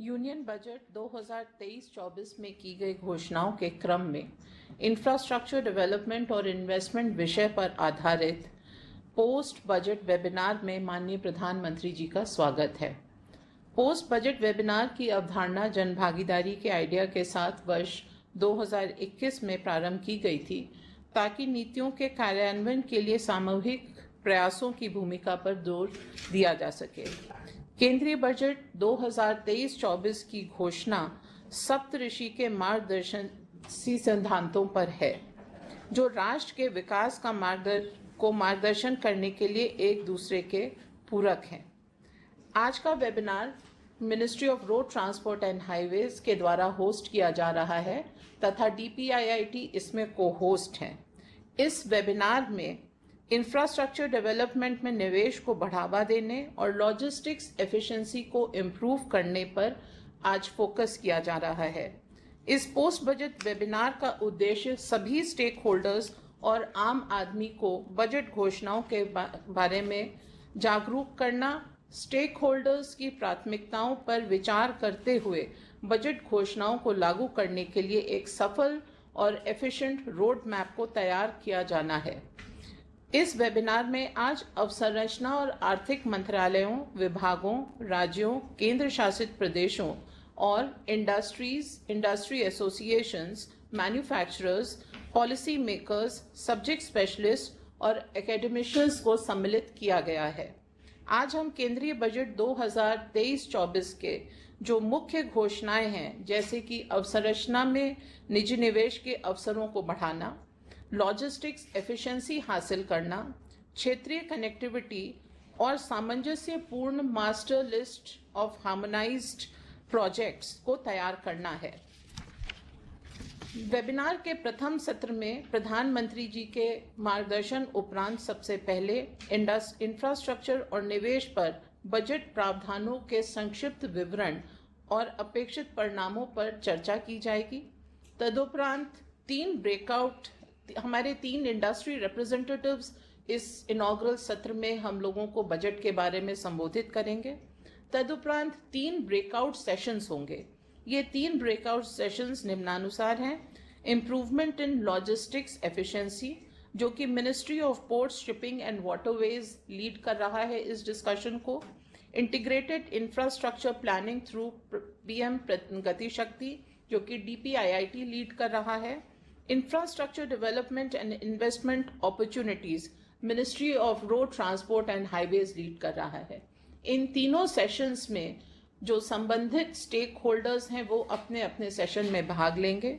Union budget 2023-24 में की गई घोषणाओं के क्रम में इंफ्रास्ट्रक्चर डेवलपमेंट और इन्वेस्टमेंट विषय पर आधारित पोस्ट बजट वेबिनार में माननीय प्रधानमंत्री जी का स्वागत है। पोस्ट बजट वेबिनार की अवधारणा जनभागीदारी के आइडिया के साथ वर्ष 2021 में प्रारंभ की गई थी, ताकि नीतियों के कार्यान्वयन के लिए सामूहिक प्रयासों की भूमिका पर जोर दिया जा सके। केंद्रीय बजट 2023-24 की घोषणा सप्तऋषि के मार्गदर्शी सिद्धांतों पर है, जो राष्ट्र के विकास का मार्गदर्शन करने के लिए एक दूसरे के पूरक हैं। आज का webinar ministry of road transport and highways के द्वारा होस्ट किया जा रहा है तथा DPIIT इसमें को-होस्ट हैं। इस वेबिनार में इंफ्रास्ट्रक्चर डेवलपमेंट में निवेश को बढ़ावा देने और लॉजिस्टिक्स एफिशिएंसी को इम्प्रूव करने पर आज फोकस किया जा रहा है। इस पोस्ट बजट वेबिनार का उद्देश्य सभी स्टेक होल्डर्स और आम आदमी को बजट घोषणाओं के बारे में जागरूक करना, स्टेक होल्डर्स की प्राथमिकताओं पर विचार करते हुए बजट घोषणाओं को लागू करने के लिए एक सफल और एफिशिएंट रोड मैप को तैयार किया जाना है। इस वेबिनार में आज अवसंरचना और आर्थिक मंत्रालयों, विभागों, राज्यों, केंद्र शासित प्रदेशों और industry associations, manufacturers, policy makers, subject specialist और एकेडमिशियंस को सम्मिलित किया गया है। आज हम केंद्रीय बजट 2023-24 के जो मुख्य घोषणाएं हैं, जैसे कि अवसंरचना में निजी निवेश के अवसरों को बढ़ाना, लॉजिस्टिक्स एफिशिएंसी हासिल करना, क्षेत्रीय कनेक्टिविटी और सामंजस्यपूर्ण master list of harmonised projects को तैयार करना है। वेबिनार के प्रथम सत्र में प्रधानमंत्री जी के मार्गदर्शन उपरांत सबसे पहले इंफ्रास्ट्रक्चर और निवेश पर बजट प्रावधानों के संक्षिप्त विवरण और अपेक्षित परिणामों पर चर्चा की जाएगी। तदुपरांत हमारे तीन इंडस्ट्री रिप्रेजेंटेटिव्स इस इनॉग्रल सत्र में हम लोगों को बजट के बारे में संबोधित करेंगे। तदुपरांत 3 ब्रेकआउट सेशंस होंगे। ये 3 ब्रेकआउट सेशंस निम्नानुसार हैं: इम्प्रूवमेंट इन लॉजिस्टिक्स एफिशिएंसी, जो कि ministry of ports, shipping and waterways lead कर रहा है इस डिस्कशन को। Integrated infrastructure planning through PM गति शक्ति, जो कि DPIIT लीड कर रहा है। Infrastructure development and investment opportunities, ministry of road transport and highways lead कर रहा है। इन तीनों सेशंस में जो संबंधित स्टेक होल्डर्स हैं वो अपने अपने सेशन में भाग लेंगे।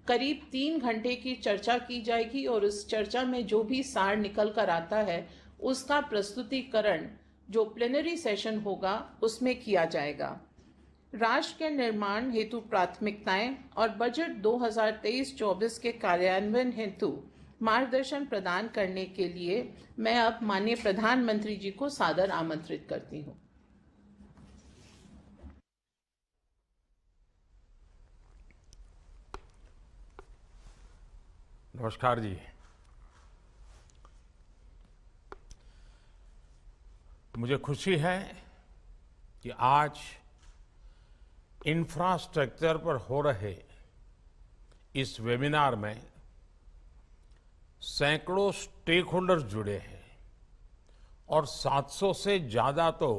करीब 3 घंटे की चर्चा की जाएगी और उस चर्चा में जो भी सार निकल कर आता है उसका प्रस्तुतिकरण जो प्लेनरी सेशन होगा उसमें किया जाएगा। राष्ट्र के निर्माण हेतु प्राथमिकताएं और बजट 2023-24 के कार्यान्वयन हेतु मार्गदर्शन प्रदान करने के लिए मैं अब माननीय प्रधानमंत्री जी को सादर आमंत्रित करती हूं। नमस्कार जी। मुझे खुशी है कि आज इंफ्रास्ट्रक्चर पर हो रहे इस वेबिनार में सैकड़ों स्टेक होल्डर्स जुड़े हैं और 700 से ज्यादा तो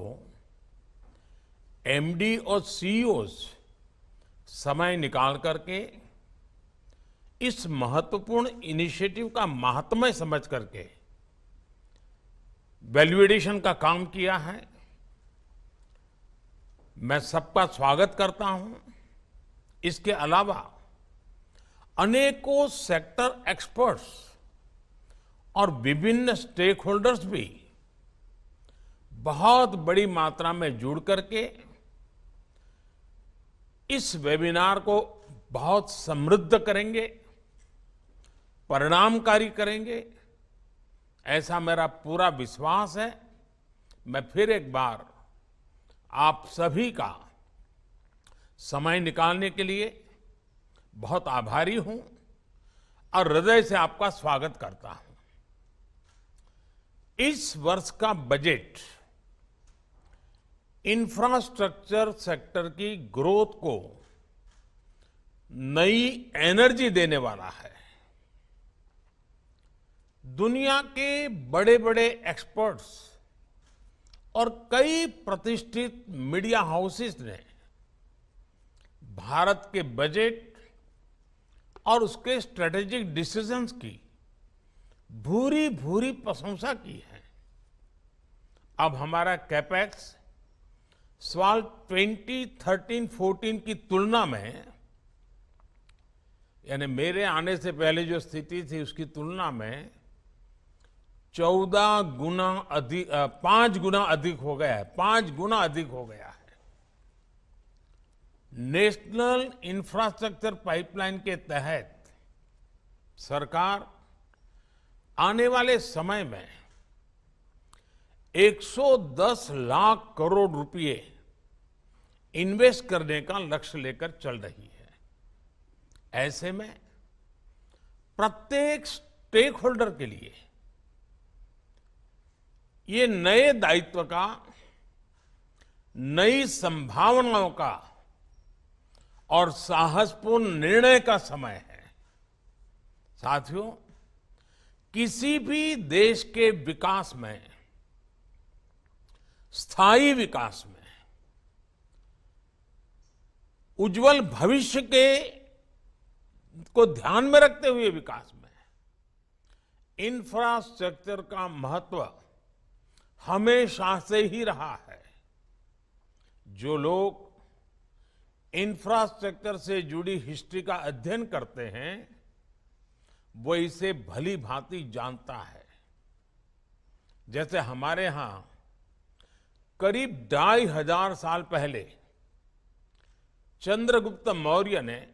MD और CEOs समय निकाल करके इस महत्वपूर्ण इनिशिएटिव का महात्म्य समझ करके वैल्यूएडिशन का काम किया है। मैं सबका स्वागत करता हूं। इसके अलावा अनेकों सेक्टर एक्सपर्ट्स और विभिन्न स्टेक होल्डर्स भी बहुत बड़ी मात्रा में जुड़ करके इस वेबिनार को बहुत समृद्ध करेंगे, परिणामकारी करेंगे, ऐसा मेरा पूरा विश्वास है। मैं फिर एक बार आप सभी का समय निकालने के लिए बहुत आभारी हूं और हृदय से आपका स्वागत करता हूं। इस वर्ष का बजट इंफ्रास्ट्रक्चर सेक्टर की ग्रोथ को नई एनर्जी देने वाला है। दुनिया के बड़े बड़े एक्सपर्ट्स और कई प्रतिष्ठित मीडिया हाउसेस ने भारत के बजट और उसके स्ट्रेटेजिक डिसीजंस की भूरी भूरी प्रशंसा की है। अब हमारा कैपेक्स साल 2013-14 की तुलना में, यानी मेरे आने से पहले जो स्थिति थी उसकी तुलना में 14 गुना अधिक, 5 गुना अधिक हो गया है। 5 गुना अधिक हो गया है। नेशनल इंफ्रास्ट्रक्चर पाइपलाइन के तहत सरकार आने वाले समय में 110 लाख करोड़ रुपए इन्वेस्ट करने का लक्ष्य लेकर चल रही है। ऐसे में प्रत्येक स्टेक होल्डर के लिए ये नए दायित्व का, नई संभावनाओं का और साहसपूर्ण निर्णय का समय है। साथियों, किसी भी देश के विकास में, स्थायी विकास में, उज्जवल भविष्य के को ध्यान में रखते हुए विकास में इंफ्रास्ट्रक्चर का महत्व हमेशा से ही रहा है। जो लोग इंफ्रास्ट्रक्चर से जुड़ी हिस्ट्री का अध्ययन करते हैं वो इसे भली भांति जानता है। जैसे हमारे यहां करीब 2500 साल पहले चंद्रगुप्त मौर्य ने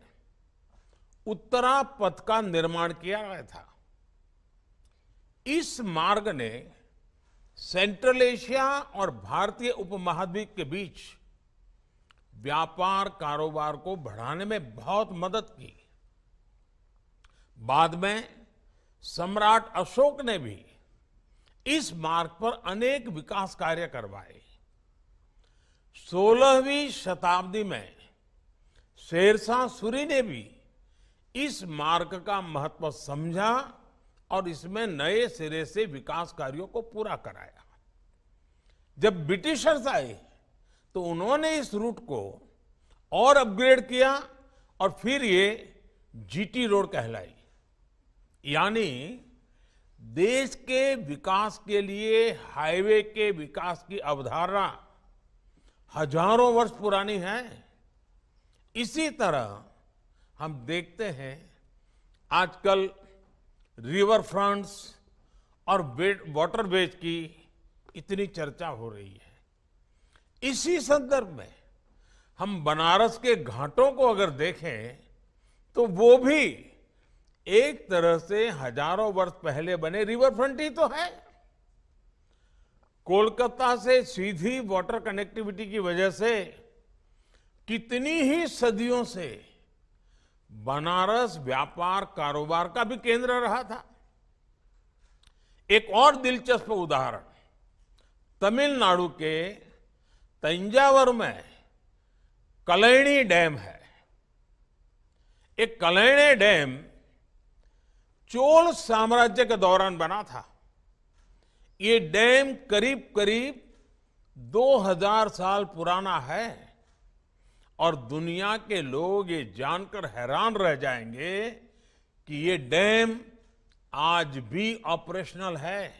उत्तरा पथ का निर्माण किया गया था। इस मार्ग ने सेंट्रल एशिया और भारतीय उपमहाद्वीप के बीच व्यापार कारोबार को बढ़ाने में बहुत मदद की। बाद में सम्राट अशोक ने भी इस मार्ग पर अनेक विकास कार्य करवाए। 16वीं शताब्दी में शेरशाह सूरी ने भी इस मार्ग का महत्व समझा और इसमें नए सिरे से विकास कार्यों को पूरा कराया। जब ब्रिटिशर्स आए तो उन्होंने इस रूट को और अपग्रेड किया और फिर ये जीटी रोड कहलाई। यानी देश के विकास के लिए हाईवे के विकास की अवधारणा हजारों वर्ष पुरानी है। इसी तरह हम देखते हैं आजकल रिवर फ्रंट्स और वाटरवेज की इतनी चर्चा हो रही है। इसी संदर्भ में हम बनारस के घाटों को अगर देखें तो वो भी एक तरह से हजारों वर्ष पहले बने रिवर फ्रंट ही तो है। कोलकाता से सीधी वाटर कनेक्टिविटी की वजह से कितनी ही सदियों से बनारस व्यापार कारोबार का भी केंद्र रहा था। एक और दिलचस्प उदाहरण तमिलनाडु के तंजावुर में कलैणी डैम है। एक कलैणी डैम चोल साम्राज्य के दौरान बना था। ये डैम करीब करीब 2000 साल पुराना है और दुनिया के लोग ये जानकर हैरान रह जाएंगे कि ये डैम आज भी ऑपरेशनल है।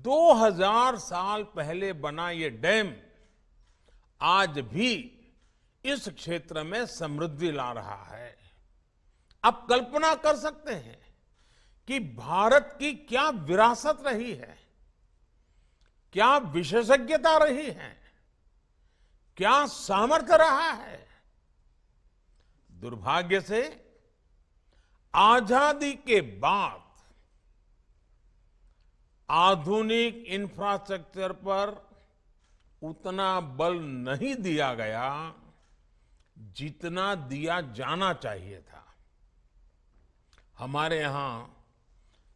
2000 साल पहले बना ये डैम आज भी इस क्षेत्र में समृद्धि ला रहा है। आप कल्पना कर सकते हैं कि भारत की क्या विरासत रही है, क्या विशेषज्ञता रही है, क्या सामर्थ्य रहा है। दुर्भाग्य से आजादी के बाद आधुनिक इंफ्रास्ट्रक्चर पर उतना बल नहीं दिया गया जितना दिया जाना चाहिए था। हमारे यहां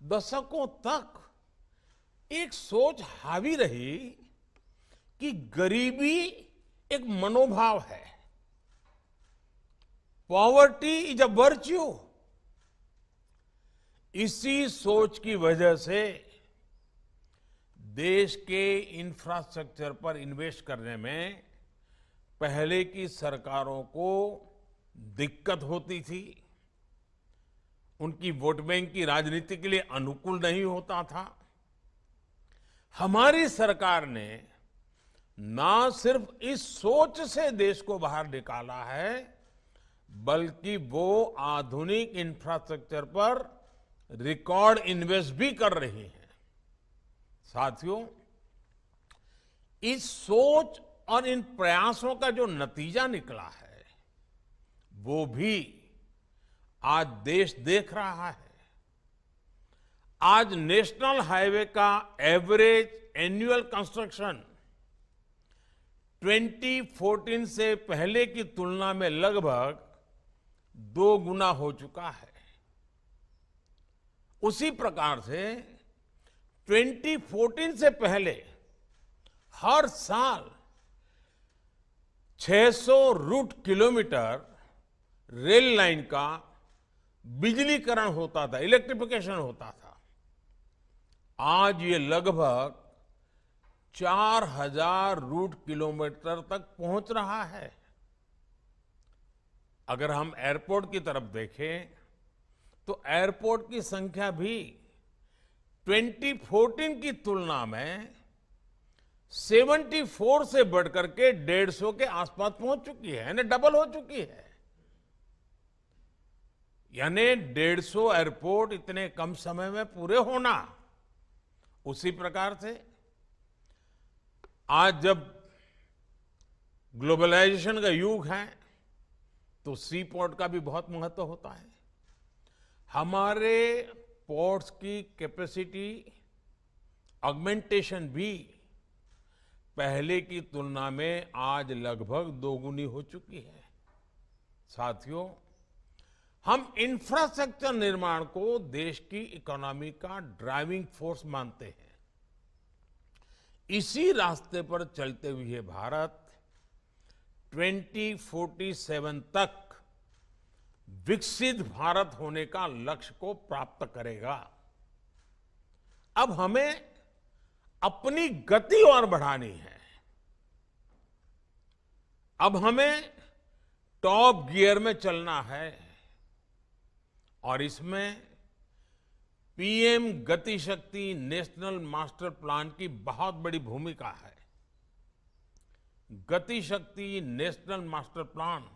दशकों तक एक सोच हावी रही कि गरीबी एक मनोभाव है। Poverty is a virtue. इसी सोच की वजह से देश के इंफ्रास्ट्रक्चर पर इन्वेस्ट करने में पहले की सरकारों को दिक्कत होती थी। उनकी वोट बैंक की राजनीति के लिए अनुकूल नहीं होता था। हमारी सरकार ने ना सिर्फ इस सोच से देश को बाहर निकाला है, बल्कि वो आधुनिक इंफ्रास्ट्रक्चर पर रिकॉर्ड इन्वेस्ट भी कर रही है। साथियों, इस सोच और इन प्रयासों का जो नतीजा निकला है, वो भी आज देश देख रहा है। आज नेशनल हाईवे का एवरेज एनुअल कंस्ट्रक्शन 2014 से पहले की तुलना में लगभग 2 गुना हो चुका है। उसी प्रकार से 2014 से पहले हर साल 600 रूट किलोमीटर रेल लाइन का बिजलीकरण होता था, इलेक्ट्रिफिकेशन होता था। आज ये लगभग 4000 रूट किलोमीटर तक पहुंच रहा है। अगर हम एयरपोर्ट की तरफ देखें तो एयरपोर्ट की संख्या भी 2014 की तुलना में 74 से बढ़कर के 150 के आसपास पहुंच चुकी है, यानी डबल हो चुकी है। यानी 150 एयरपोर्ट इतने कम समय में पूरे होना। उसी प्रकार से आज जब ग्लोबलाइजेशन का युग है तो सी पोर्ट का भी बहुत महत्व होता है। हमारे पोर्ट्स की कैपेसिटी ऑगमेंटेशन भी पहले की तुलना में आज लगभग 2 गुनी हो चुकी है। साथियों, हम इंफ्रास्ट्रक्चर निर्माण को देश की इकोनॉमी का ड्राइविंग फोर्स मानते हैं। इसी रास्ते पर चलते हुए भारत 2047 तक विकसित भारत होने का लक्ष्य को प्राप्त करेगा। अब हमें अपनी गति और बढ़ानी है। अब हमें टॉप गियर में चलना है और इसमें पीएम गति शक्ति नेशनल मास्टर प्लान की बहुत बड़ी भूमिका है। गति शक्ति नेशनल मास्टर प्लान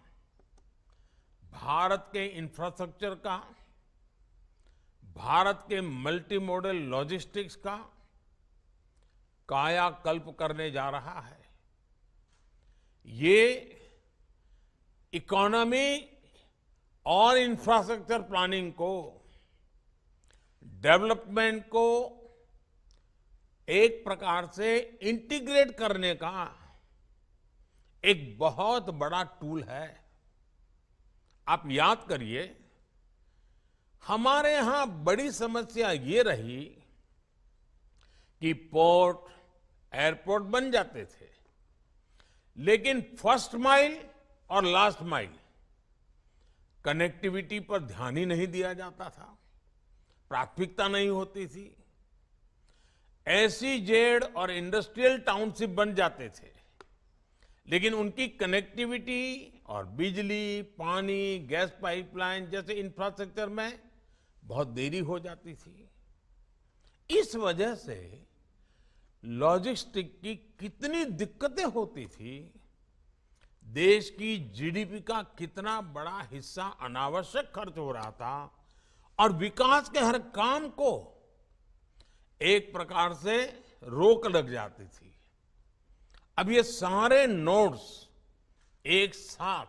भारत के इंफ्रास्ट्रक्चर का, भारत के मल्टी मॉडल लॉजिस्टिक्स का कायाकल्प करने जा रहा है। ये इकोनॉमी और इंफ्रास्ट्रक्चर प्लानिंग को, डेवलपमेंट को एक प्रकार से इंटीग्रेट करने का एक बहुत बड़ा टूल है। आप याद करिए, हमारे यहां बड़ी समस्या ये रही कि पोर्ट, एयरपोर्ट बन जाते थे, लेकिन फर्स्ट माइल और लास्ट माइल कनेक्टिविटी पर ध्यान ही नहीं दिया जाता था, प्राथमिकता नहीं होती थी। एसईजेड और इंडस्ट्रियल टाउनशिप बन जाते थे, लेकिन उनकी कनेक्टिविटी और बिजली, पानी, गैस पाइपलाइन जैसे इंफ्रास्ट्रक्चर में बहुत देरी हो जाती थी। इस वजह से लॉजिस्टिक की कितनी दिक्कतें होती थी, देश की जीडीपी का कितना बड़ा हिस्सा अनावश्यक खर्च हो रहा था और विकास के हर काम को एक प्रकार से रोक लग जाती थी। अब ये सारे नोड्स एक साथ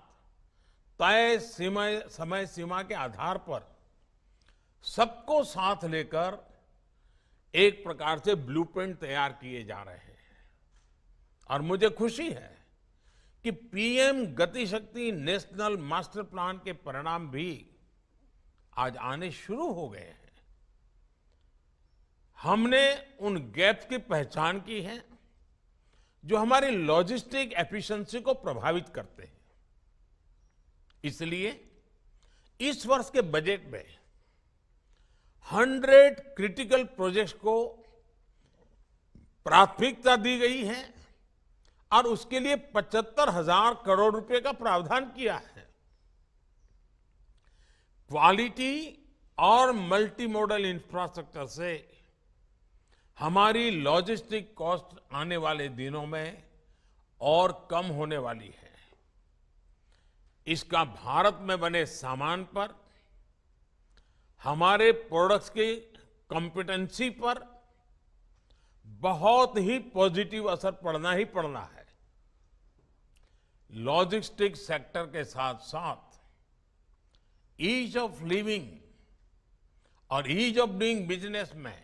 तय समय सीमा के आधार पर सबको साथ लेकर एक प्रकार से ब्लूप्रिंट तैयार किए जा रहे हैं। और मुझे खुशी है कि पीएम गति शक्ति नेशनल मास्टर प्लान के परिणाम भी आज आने शुरू हो गए हैं। हमने उन गैप्स की पहचान की है जो हमारी लॉजिस्टिक एफिशिएंसी को प्रभावित करते हैं। इसलिए इस वर्ष के बजट में 100 क्रिटिकल प्रोजेक्ट्स को प्राथमिकता दी गई है और उसके लिए 75,000 करोड़ रुपए का प्रावधान किया है। क्वालिटी और मल्टी मॉडल इंफ्रास्ट्रक्चर से हमारी लॉजिस्टिक कॉस्ट आने वाले दिनों में और कम होने वाली है। इसका भारत में बने सामान पर, हमारे प्रोडक्ट्स की कॉम्पिटेंसी पर बहुत ही पॉजिटिव असर पड़ना ही पड़ना है। लॉजिस्टिक्स सेक्टर के साथ साथ ईज ऑफ लिविंग और ईज ऑफ डूइंग बिजनेस में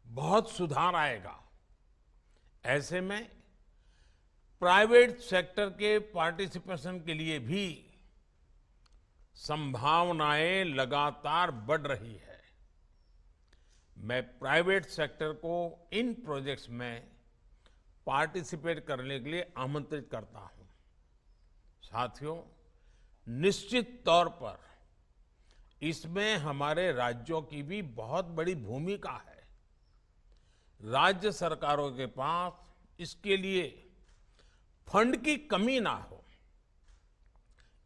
बहुत सुधार आएगा। ऐसे में प्राइवेट सेक्टर के पार्टिसिपेशन के लिए भी संभावनाएं लगातार बढ़ रही है। मैं प्राइवेट सेक्टर को इन प्रोजेक्ट्स में पार्टिसिपेट करने के लिए आमंत्रित करता हूं। साथियों, निश्चित तौर पर इसमें हमारे राज्यों की भी बहुत बड़ी भूमिका है। राज्य सरकारों के पास इसके लिए फंड की कमी ना हो,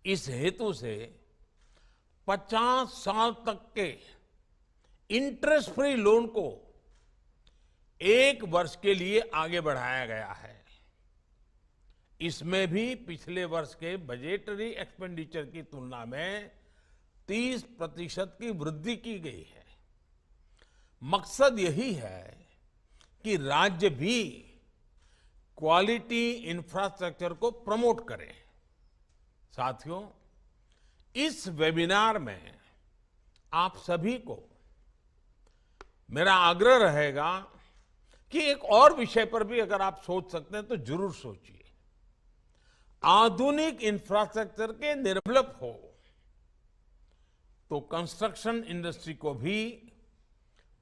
इस हेतु से 50 साल तक के इंटरेस्ट फ्री लोन को 1 वर्ष के लिए आगे बढ़ाया गया है। इसमें भी पिछले वर्ष के बजटरी एक्सपेंडिचर की तुलना में 30% की वृद्धि की गई है। मकसद यही है कि राज्य भी क्वालिटी इंफ्रास्ट्रक्चर को प्रमोट करें। साथियों, इस वेबिनार में आप सभी को मेरा आग्रह रहेगा कि एक और विषय पर भी अगर आप सोच सकते हैं तो जरूर सोचिए। आधुनिक इंफ्रास्ट्रक्चर के डेवलप हो तो कंस्ट्रक्शन इंडस्ट्री को भी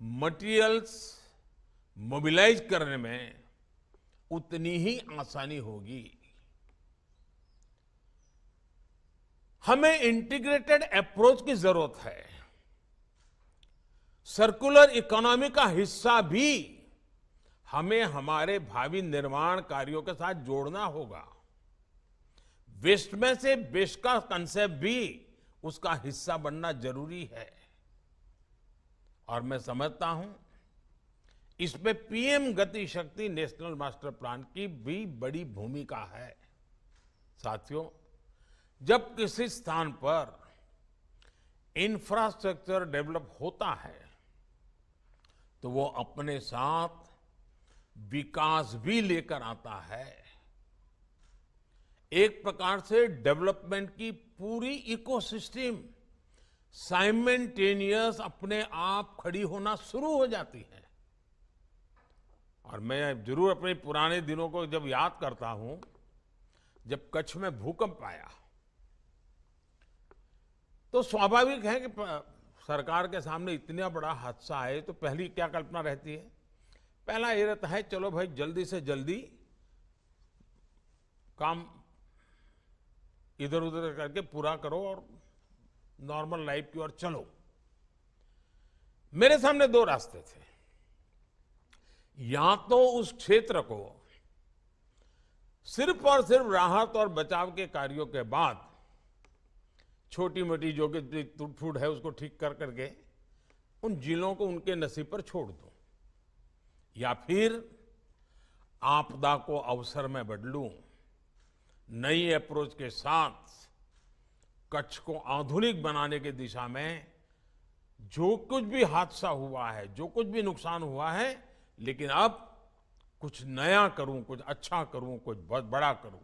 मटेरियल्स मोबिलाइज करने में उतनी ही आसानी होगी। हमें इंटीग्रेटेड अप्रोच की जरूरत है। सर्कुलर इकोनॉमी का हिस्सा भी हमें हमारे भावी निर्माण कार्यों के साथ जोड़ना होगा। वेस्ट में से बेस्ट का कंसेप्ट भी उसका हिस्सा बनना जरूरी है। और मैं समझता हूं इसमें पीएम गति शक्ति नेशनल मास्टर प्लान की भी बड़ी भूमिका है। साथियों, जब किसी स्थान पर इंफ्रास्ट्रक्चर डेवलप होता है तो वो अपने साथ विकास भी लेकर आता है। एक प्रकार से डेवलपमेंट की पूरी इकोसिस्टम साइमल्टेनियस अपने आप खड़ी होना शुरू हो जाती है। और मैं जरूर अपने पुराने दिनों को जब याद करता हूं, जब कच्छ में भूकंप आया तो स्वाभाविक है कि सरकार के सामने इतना बड़ा हादसा आए तो पहली क्या कल्पना रहती है? पहला ये रहता है, चलो भाई जल्दी से जल्दी काम इधर उधर करके पूरा करो और नॉर्मल लाइफ की ओर चलो। मेरे सामने 2 रास्ते थे। या तो उस क्षेत्र को सिर्फ और सिर्फ राहत और बचाव के कार्यों के बाद छोटी मोटी जो कि टूट फूट है उसको ठीक कर करके उन जिलों को उनके नसीब पर छोड़ दो, या फिर आपदा को अवसर में बदलूं, नई अप्रोच के साथ कच्छ को आधुनिक बनाने की दिशा में जो कुछ भी हादसा हुआ है, जो कुछ भी नुकसान हुआ है, लेकिन अब कुछ नया करूं, कुछ अच्छा करूं, कुछ बहुत बड़ा करूं।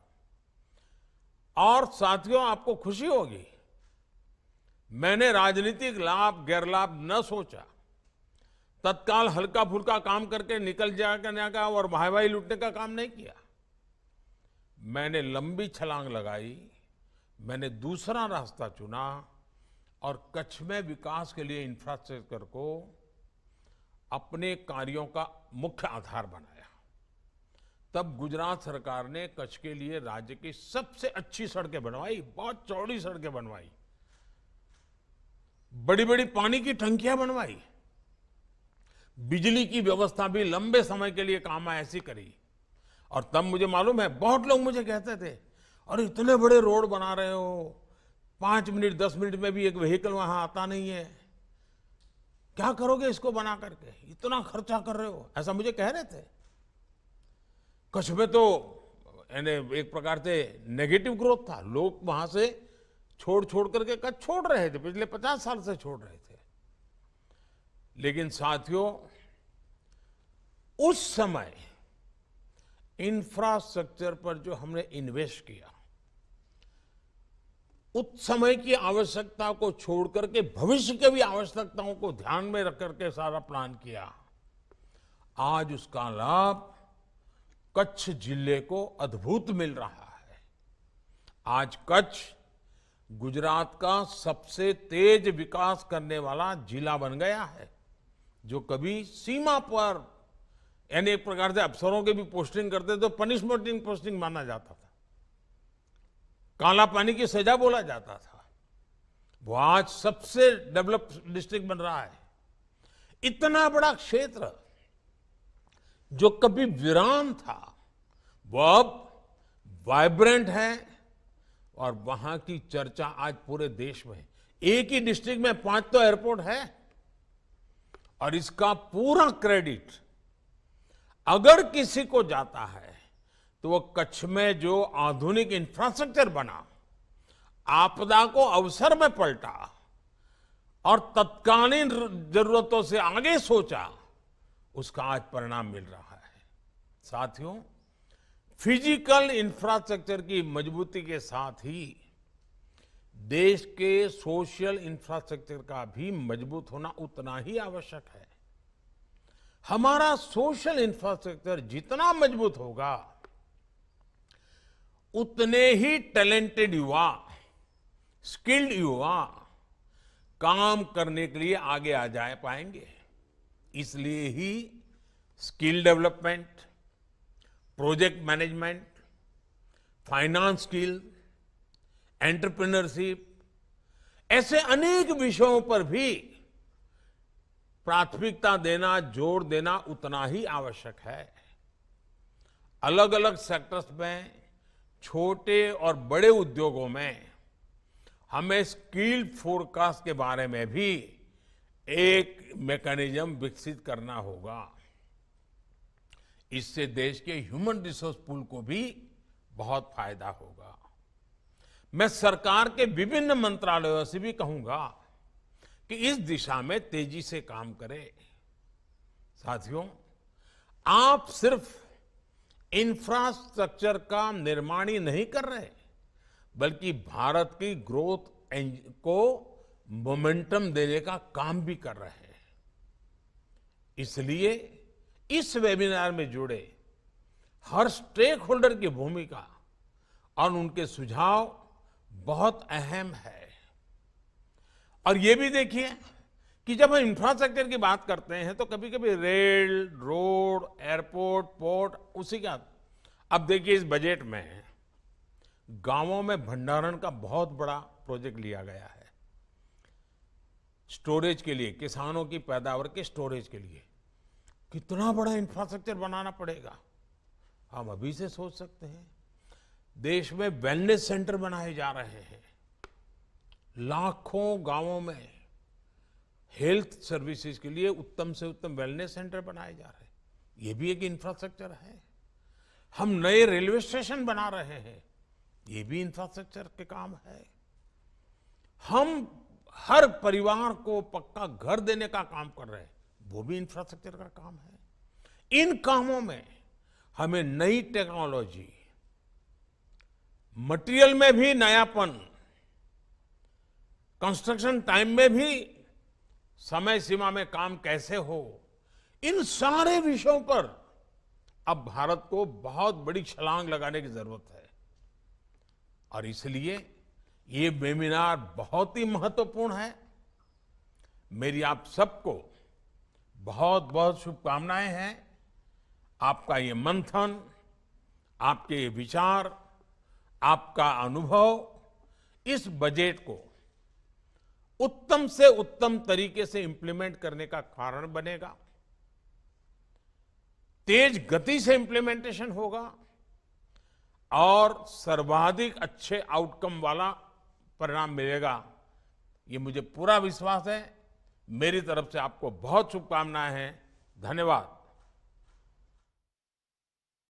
और साथियों, आपको खुशी होगी, मैंने राजनीतिक लाभ गैर लाभ न सोचा। तत्काल हल्का फुल्का काम करके निकल जाने का और भाई लूटने का काम नहीं किया। मैंने लंबी छलांग लगाई, मैंने दूसरा रास्ता चुना और कच्छ में विकास के लिए इंफ्रास्ट्रक्चर को अपने कार्यों का मुख्य आधार बनाया। तब गुजरात सरकार ने कच्छ के लिए राज्य की सबसे अच्छी सड़कें बनवाई, बहुत चौड़ी सड़कें बनवाई, बड़ी बड़ी पानी की टंकियां बनवाई, बिजली की व्यवस्था भी लंबे समय के लिए काम आए ऐसी करी। और तब मुझे मालूम है, बहुत लोग मुझे कहते थे, अरे इतने बड़े रोड बना रहे हो, 5 मिनट 10 मिनट में भी एक व्हीकल वहां आता नहीं है, क्या करोगे इसको बना करके, इतना खर्चा कर रहे हो, ऐसा मुझे कह रहे थे। कच्छ में तो यानी एक प्रकार से नेगेटिव ग्रोथ था, लोग वहां से छोड़ छोड़ करके कच्छ छोड़ रहे थे, पिछले 50 साल से छोड़ रहे थे। लेकिन साथियों, उस समय इंफ्रास्ट्रक्चर पर जो हमने इन्वेस्ट किया, उस समय की आवश्यकता को छोड़ करके भविष्य की भी आवश्यकताओं को ध्यान में रख करके सारा प्लान किया, आज उसका लाभ कच्छ जिले को अद्भुत मिल रहा है। आज कच्छ गुजरात का सबसे तेज विकास करने वाला जिला बन गया है, जो कभी सीमा पर यानी एक प्रकार से अफसरों के भी पोस्टिंग करते तो पनिशमेंट पोस्टिंग माना जाता था, काला पानी की सजा बोला जाता था, वो आज सबसे डेवलप डिस्ट्रिक्ट बन रहा है। इतना बड़ा क्षेत्र जो कभी वीरान था, वो अब वाइब्रेंट है और वहां की चर्चा आज पूरे देश में। एक ही डिस्ट्रिक्ट में 5 तो एयरपोर्ट है और इसका पूरा क्रेडिट अगर किसी को जाता है तो वो कच्छ में जो आधुनिक इंफ्रास्ट्रक्चर बना, आपदा को अवसर में पलटा और तत्कालीन जरूरतों से आगे सोचा, उसका आज परिणाम मिल रहा है। साथियों, फिजिकल इंफ्रास्ट्रक्चर की मजबूती के साथ ही देश के सोशल इंफ्रास्ट्रक्चर का भी मजबूत होना उतना ही आवश्यक है। हमारा सोशल इंफ्रास्ट्रक्चर जितना मजबूत होगा, उतने ही टैलेंटेड युवा, स्किल्ड युवा काम करने के लिए आगे आ जा पाएंगे। इसलिए ही skill development, project management, finance skill, entrepreneurship, ऐसे अनेक विषयों पर भी प्राथमिकता देना, जोर देना उतना ही आवश्यक है। अलग अलग सेक्टर्स में, छोटे और बड़े उद्योगों में हमें स्किल फोरकास्ट के बारे में भी एक मैकेनिज्म विकसित करना होगा। इससे देश के ह्यूमन रिसोर्स पूल को भी बहुत फायदा होगा। मैं सरकार के विभिन्न मंत्रालयों से भी कहूंगा कि इस दिशा में तेजी से काम करें। साथियों, आप सिर्फ इंफ्रास्ट्रक्चर का निर्माण ही नहीं कर रहे, बल्कि भारत की ग्रोथ को मोमेंटम देने का काम भी कर रहे हैं। इसलिए इस वेबिनार में जुड़े हर स्टेक होल्डर की भूमिका और उनके सुझाव बहुत अहम है। और ये भी देखिए कि जब हम इंफ्रास्ट्रक्चर की बात करते हैं तो कभी कभी रेल, रोड, एयरपोर्ट, पोर्ट उसी का। अब देखिए, इस बजट में गांवों में भंडारण का बहुत बड़ा प्रोजेक्ट लिया गया है, स्टोरेज के लिए, किसानों की पैदावार के स्टोरेज के लिए। कितना बड़ा इंफ्रास्ट्रक्चर बनाना पड़ेगा, हम अभी से सोच सकते हैं। देश में वेलनेस सेंटर बनाए जा रहे हैं, लाखों गांवों में हेल्थ सर्विसेज के लिए उत्तम से उत्तम वेलनेस सेंटर बनाए जा रहे हैं, ये भी एक इंफ्रास्ट्रक्चर है। हम नए रेलवे स्टेशन बना रहे हैं, ये भी इंफ्रास्ट्रक्चर के काम है। हम हर परिवार को पक्का घर देने का काम कर रहे हैं, वो भी इंफ्रास्ट्रक्चर का काम है। इन कामों में हमें नई टेक्नोलॉजी, मटेरियल में भी नयापन, कंस्ट्रक्शन टाइम में भी समय सीमा में काम कैसे हो, इन सारे विषयों पर अब भारत को बहुत बड़ी छलांग लगाने की जरूरत है। और इसलिए ये वेबिनार बहुत ही महत्वपूर्ण है। मेरी आप सबको बहुत बहुत शुभकामनाएं हैं। आपका ये मंथन, आपके ये विचार, आपका अनुभव इस बजट को उत्तम से उत्तम तरीके से इंप्लीमेंट करने का कारण बनेगा। तेज गति से इंप्लीमेंटेशन होगा और सर्वाधिक अच्छे आउटकम वाला परिणाम मिलेगा, ये मुझे पूरा विश्वास है। मेरी तरफ से आपको बहुत शुभकामनाएं हैं। धन्यवाद।